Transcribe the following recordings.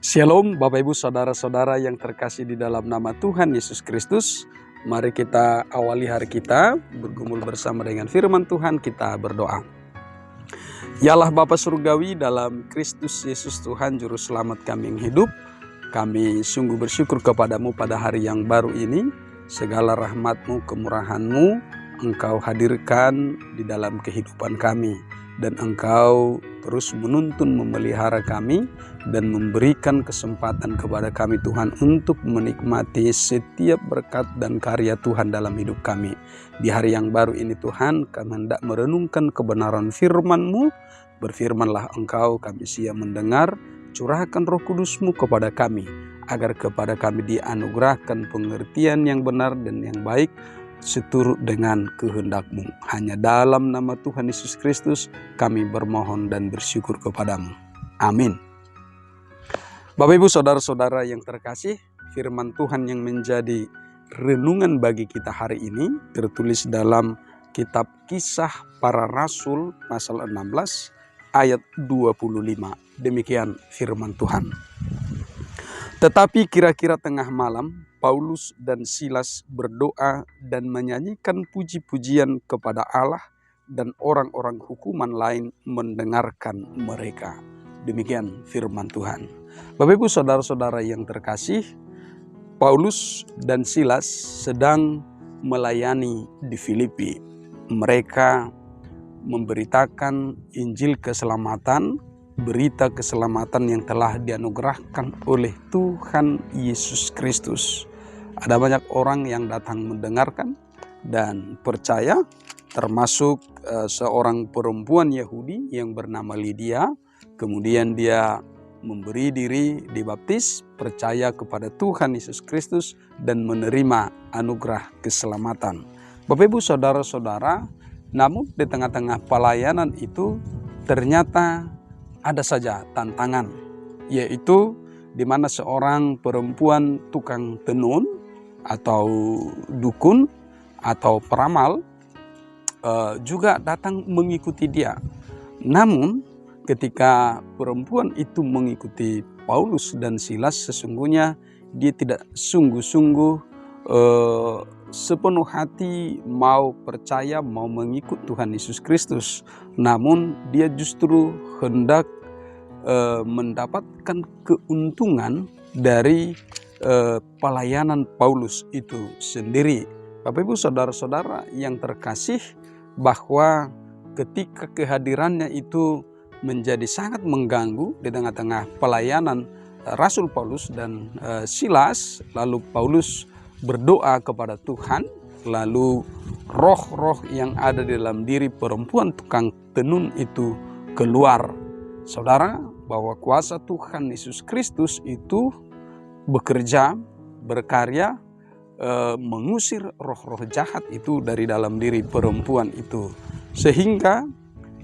Shalom Bapak Ibu Saudara-saudara yang terkasih di dalam nama Tuhan Yesus Kristus. Mari kita awali hari kita bergumul bersama dengan firman Tuhan, kita berdoa. Ya Allah Bapa Surgawi, dalam Kristus Yesus Tuhan Juru Selamat kami yang hidup, kami sungguh bersyukur kepadamu pada hari yang baru ini. Segala rahmat-Mu, kemurahan-Mu Engkau hadirkan di dalam kehidupan kami. Dan Engkau terus menuntun memelihara kami dan memberikan kesempatan kepada kami Tuhan untuk menikmati setiap berkat dan karya Tuhan dalam hidup kami. Di hari yang baru ini Tuhan, kami hendak merenungkan kebenaran firman-Mu. Berfirmanlah Engkau, kami siap mendengar, curahkan Roh Kudus-Mu kepada kami, agar kepada kami dianugerahkan pengertian yang benar dan yang baik, seturut dengan kehendak-Mu. Hanya dalam nama Tuhan Yesus Kristus kami bermohon dan bersyukur kepadamu. Amin. Bapak Ibu Saudara-saudara yang terkasih, firman Tuhan yang menjadi renungan bagi kita hari ini tertulis dalam kitab Kisah Para Rasul pasal 16 ayat 25. Demikian firman Tuhan. Tetapi kira-kira tengah malam, Paulus dan Silas berdoa dan menyanyikan puji-pujian kepada Allah, dan orang-orang hukuman lain mendengarkan mereka. Demikian firman Tuhan. Bapak Ibu Saudara-saudara yang terkasih, Paulus dan Silas sedang melayani di Filipi. Mereka memberitakan Injil keselamatan, berita keselamatan yang telah dianugerahkan oleh Tuhan Yesus Kristus. Ada banyak orang yang datang mendengarkan dan percaya, termasuk seorang perempuan Yahudi yang bernama Lydia. Kemudian dia memberi diri dibaptis, percaya kepada Tuhan Yesus Kristus dan menerima anugerah keselamatan. Bapak Ibu Saudara-saudara, namun di tengah-tengah pelayanan itu ternyata ada saja tantangan, yaitu di mana seorang perempuan tukang tenun atau dukun atau peramal juga datang mengikuti dia. Namun ketika perempuan itu mengikuti Paulus dan Silas, sesungguhnya dia tidak sungguh-sungguh sepenuh hati mau percaya, mau mengikut Tuhan Yesus Kristus. Namun dia justru hendak mendapatkan keuntungan dari pelayanan Paulus itu sendiri. Bapak Ibu Saudara-saudara yang terkasih, bahwa ketika kehadirannya itu menjadi sangat mengganggu di tengah-tengah pelayanan Rasul Paulus dan Silas, lalu Paulus berdoa kepada Tuhan, lalu roh-roh yang ada di dalam diri perempuan tukang tenun itu keluar. Saudara, bahwa kuasa Tuhan Yesus Kristus itu bekerja, berkarya, mengusir roh-roh jahat itu dari dalam diri perempuan itu, sehingga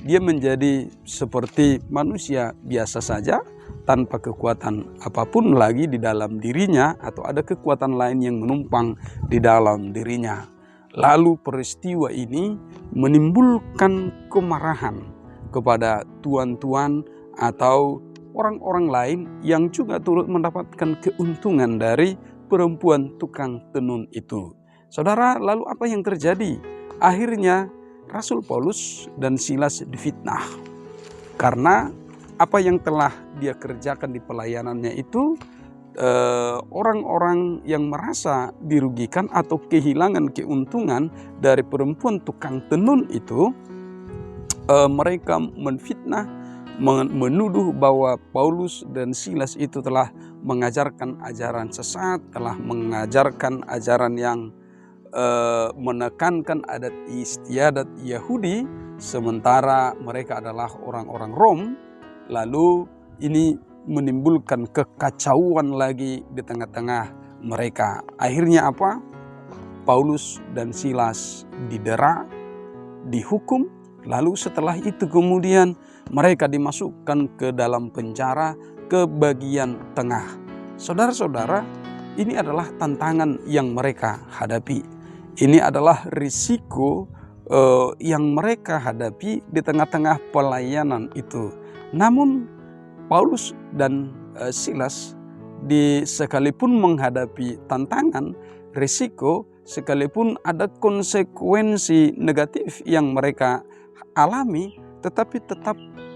dia menjadi seperti manusia biasa saja, tanpa kekuatan apapun lagi di dalam dirinya, atau ada kekuatan lain yang menumpang di dalam dirinya. Lalu peristiwa ini menimbulkan kemarahan kepada tuan-tuan atau orang-orang lain yang juga turut mendapatkan keuntungan dari perempuan tukang tenun itu. Saudara, lalu apa yang terjadi? Akhirnya Rasul Paulus dan Silas difitnah karena apa yang telah dia kerjakan di pelayanannya itu, orang-orang yang merasa dirugikan atau kehilangan keuntungan dari perempuan tukang tenun itu, mereka menfitnah, menuduh bahwa Paulus dan Silas itu telah mengajarkan ajaran sesat, telah mengajarkan ajaran yang menekankan adat istiadat Yahudi, sementara mereka adalah orang-orang Rom. Lalu ini menimbulkan kekacauan lagi di tengah-tengah mereka. Akhirnya apa? Paulus dan Silas didera, dihukum, lalu setelah itu kemudian mereka dimasukkan ke dalam penjara ke bagian tengah. Saudara-saudara, ini adalah tantangan yang mereka hadapi. Ini adalah risiko yang mereka hadapi di tengah-tengah pelayanan itu. Namun Paulus dan Silas sekalipun menghadapi tantangan, risiko, sekalipun ada konsekuensi negatif yang mereka alami, tetapi tetap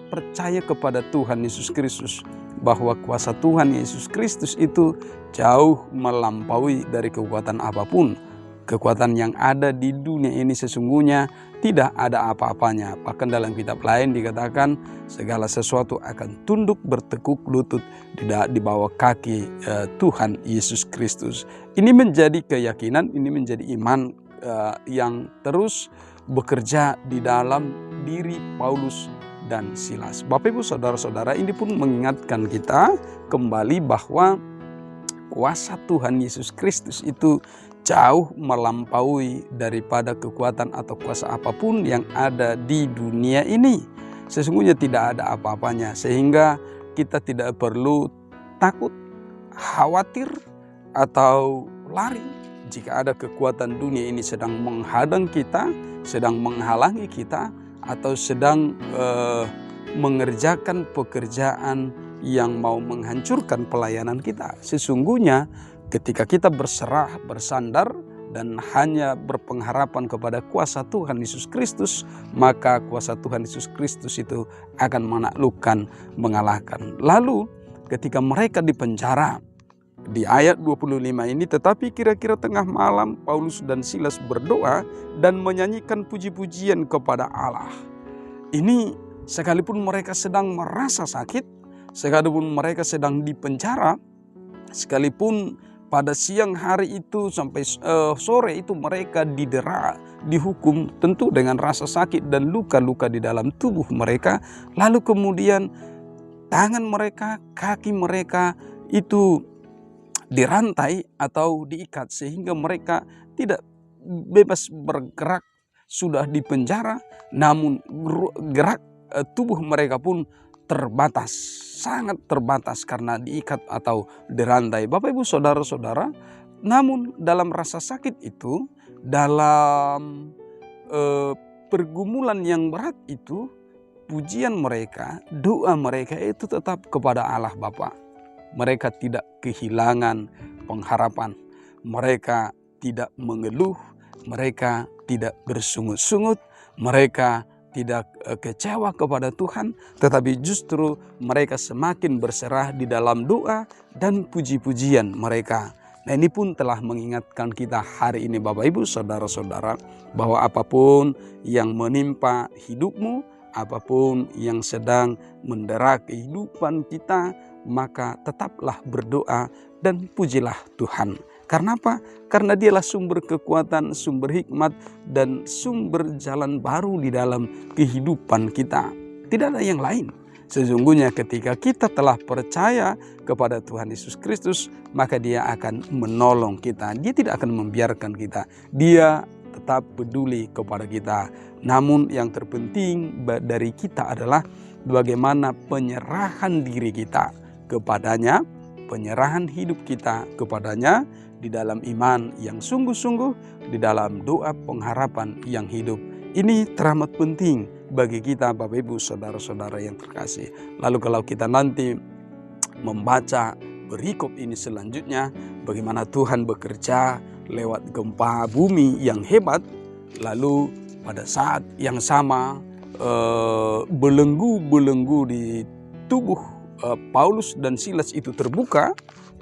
percaya kepada Tuhan Yesus Kristus, bahwa kuasa Tuhan Yesus Kristus itu jauh melampaui dari kekuatan apapun. Kekuatan yang ada di dunia ini sesungguhnya tidak ada apa-apanya. Bahkan dalam kitab lain dikatakan segala sesuatu akan tunduk bertekuk lutut di bawah kaki Tuhan Yesus Kristus. Ini menjadi keyakinan, ini menjadi iman yang terus bekerja di dalam diri Paulus dan Silas. Bapak Ibu saudara-saudara, ini pun mengingatkan kita kembali bahwa kuasa Tuhan Yesus Kristus itu jauh melampaui daripada kekuatan atau kuasa apapun yang ada di dunia ini. Sesungguhnya tidak ada apa-apanya, sehingga kita tidak perlu takut, khawatir, atau lari jika ada kekuatan dunia ini sedang menghadang kita, sedang menghalangi kita, atau sedang mengerjakan pekerjaan yang mau menghancurkan pelayanan kita. Sesungguhnya ketika kita berserah, bersandar, dan hanya berpengharapan kepada kuasa Tuhan Yesus Kristus, maka kuasa Tuhan Yesus Kristus itu akan menaklukkan, mengalahkan. Lalu ketika mereka di penjara, di ayat 25 ini, tetapi kira-kira tengah malam Paulus dan Silas berdoa dan menyanyikan puji-pujian kepada Allah. Ini sekalipun mereka sedang merasa sakit, sekalipun mereka sedang di penjara, sekalipun pada siang hari itu sampai sore itu mereka didera, dihukum tentu dengan rasa sakit dan luka-luka di dalam tubuh mereka. Lalu kemudian tangan mereka, kaki mereka itu dirantai atau diikat sehingga mereka tidak bebas bergerak, sudah di penjara, namun gerak tubuh mereka pun terbatas, sangat terbatas karena diikat atau dirantai. Bapak Ibu saudara-saudara, namun dalam rasa sakit itu, dalam pergumulan yang berat itu, pujian mereka, doa mereka itu tetap kepada Allah Bapa. Mereka tidak kehilangan pengharapan, mereka tidak mengeluh, mereka tidak bersungut-sungut, mereka tidak kecewa kepada Tuhan, tetapi justru mereka semakin berserah di dalam doa dan puji-pujian mereka. Nah, ini pun telah mengingatkan kita hari ini Bapak Ibu saudara-saudara, bahwa apapun yang menimpa hidupmu, apapun yang sedang mendera kehidupan kita, maka tetaplah berdoa dan pujilah Tuhan. Karena apa? Karena dialah sumber kekuatan, sumber hikmat, dan sumber jalan baru di dalam kehidupan kita. Tidak ada yang lain. Sesungguhnya ketika kita telah percaya kepada Tuhan Yesus Kristus, maka Dia akan menolong kita. Dia tidak akan membiarkan kita. Dia tetap peduli kepada kita. Namun yang terpenting dari kita adalah bagaimana penyerahan diri kita kepadanya, penyerahan hidup kita kepadanya di dalam iman yang sungguh-sungguh, di dalam doa pengharapan yang hidup. Ini teramat penting bagi kita Bapak Ibu saudara-saudara yang terkasih. Lalu kalau kita nanti membaca perikop ini selanjutnya, bagaimana Tuhan bekerja lewat gempa bumi yang hebat, lalu pada saat yang sama belenggu-belenggu di tubuh Paulus dan Silas itu terbuka,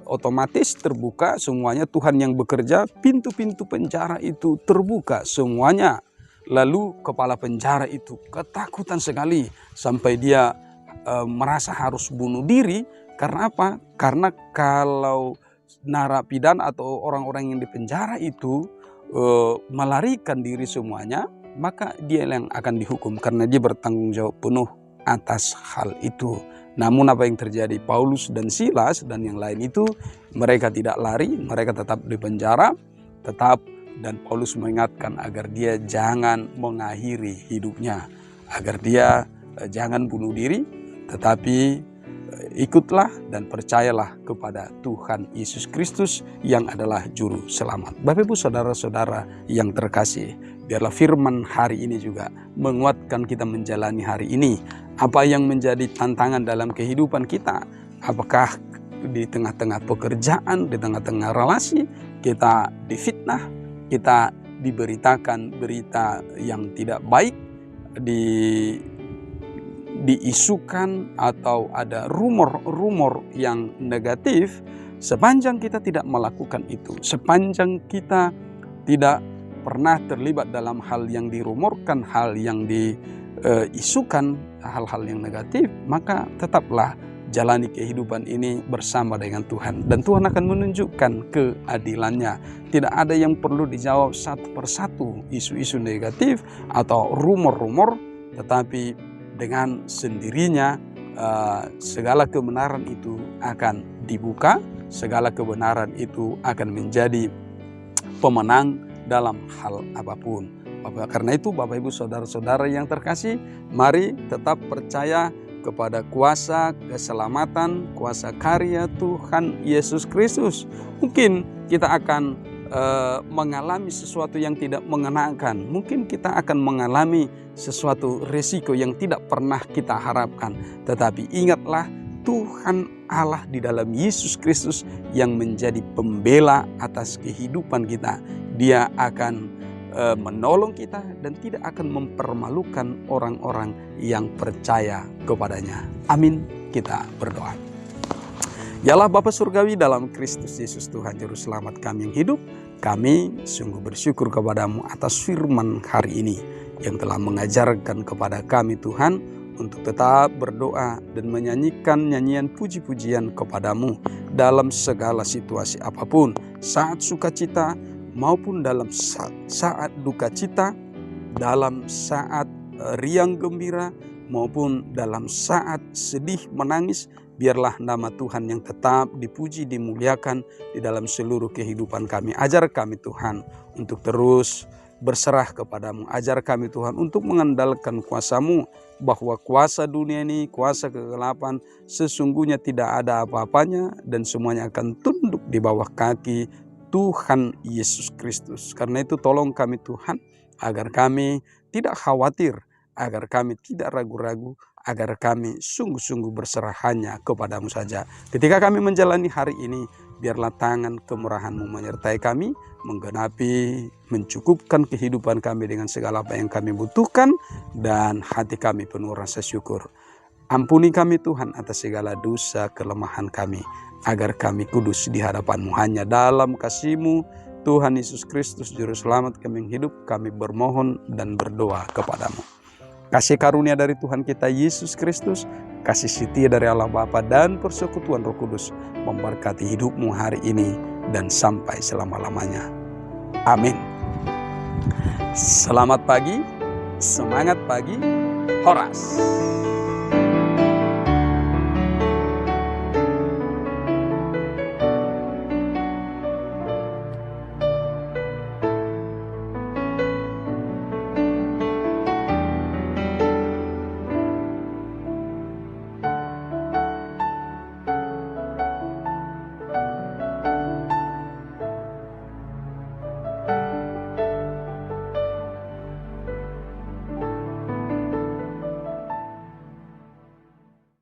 otomatis terbuka semuanya. Tuhan yang bekerja, pintu-pintu penjara itu terbuka semuanya. Lalu kepala penjara itu ketakutan sekali sampai dia merasa harus bunuh diri. Karena apa? Karena kalau narapidana atau orang-orang yang di penjara itu melarikan diri semuanya, maka dia yang akan dihukum karena dia bertanggung jawab penuh atas hal itu. Namun apa yang terjadi? Paulus dan Silas dan yang lain itu mereka tidak lari, mereka tetap di penjara, dan Paulus mengingatkan agar dia jangan mengakhiri hidupnya, agar dia jangan bunuh diri, tetapi ikutlah dan percayalah kepada Tuhan Yesus Kristus yang adalah juru selamat. Bapak Ibu saudara-saudara yang terkasih, biarlah firman hari ini juga menguatkan kita menjalani hari ini. Apa yang menjadi tantangan dalam kehidupan kita? Apakah di tengah-tengah pekerjaan, di tengah-tengah relasi, kita difitnah, kita diberitakan berita yang tidak baik, diisukan atau ada rumor-rumor yang negatif. Sepanjang kita tidak melakukan itu, sepanjang kita tidak pernah terlibat dalam hal yang dirumorkan, hal yang diisukan, hal-hal yang negatif, maka tetaplah jalani kehidupan ini bersama dengan Tuhan. Dan Tuhan akan menunjukkan keadilannya. Tidak ada yang perlu dijawab satu persatu isu-isu negatif atau rumor-rumor, tetapi dengan sendirinya segala kebenaran itu akan dibuka, segala kebenaran itu akan menjadi pemenang dalam hal apapun. Karena itu Bapak Ibu Saudara-saudara yang terkasih, mari tetap percaya kepada kuasa keselamatan, kuasa karya Tuhan Yesus Kristus. Mungkin kita akan mengalami sesuatu yang tidak mengenakan. Mungkin kita akan mengalami sesuatu resiko yang tidak pernah kita harapkan. Tetapi ingatlah, Tuhan Allah di dalam Yesus Kristus yang menjadi pembela atas kehidupan kita. Dia akan menolong kita dan tidak akan mempermalukan orang-orang yang percaya kepadanya. Amin. Kita berdoa. Yalah Bapa Surgawi, dalam Kristus Yesus Tuhan Juru Selamat kami yang hidup, kami sungguh bersyukur kepadamu atas firman hari ini yang telah mengajarkan kepada kami Tuhan untuk tetap berdoa dan menyanyikan nyanyian puji-pujian kepadamu dalam segala situasi apapun, saat sukacita maupun dalam saat duka cita, dalam saat riang gembira maupun dalam saat sedih menangis. Biarlah nama Tuhan yang tetap dipuji, dimuliakan di dalam seluruh kehidupan kami. Ajar kami Tuhan untuk terus berserah kepadamu. Ajar kami Tuhan untuk mengandalkan kuasa-Mu, bahwa kuasa dunia ini, kuasa kegelapan sesungguhnya tidak ada apa-apanya dan semuanya akan tunduk di bawah kaki Tuhan Yesus Kristus. Karena itu tolong kami Tuhan, agar kami tidak khawatir, agar kami tidak ragu-ragu, agar kami sungguh-sungguh berserah hanya kepadamu saja. Ketika kami menjalani hari ini, biarlah tangan kemurahan-Mu menyertai kami, menggenapi, mencukupkan kehidupan kami dengan segala apa yang kami butuhkan, dan hati kami penuh rasa syukur. Ampuni kami Tuhan atas segala dosa kelemahan kami, agar kami kudus di hadapan-Mu. Hanya dalam kasih-Mu, Tuhan Yesus Kristus Juru Selamat kami yang hidup, kami bermohon dan berdoa kepadamu. Kasih karunia dari Tuhan kita Yesus Kristus, kasih setia dari Allah Bapa dan persekutuan Roh Kudus memberkati hidupmu hari ini dan sampai selama-lamanya. Amin. Selamat pagi, semangat pagi, Horas.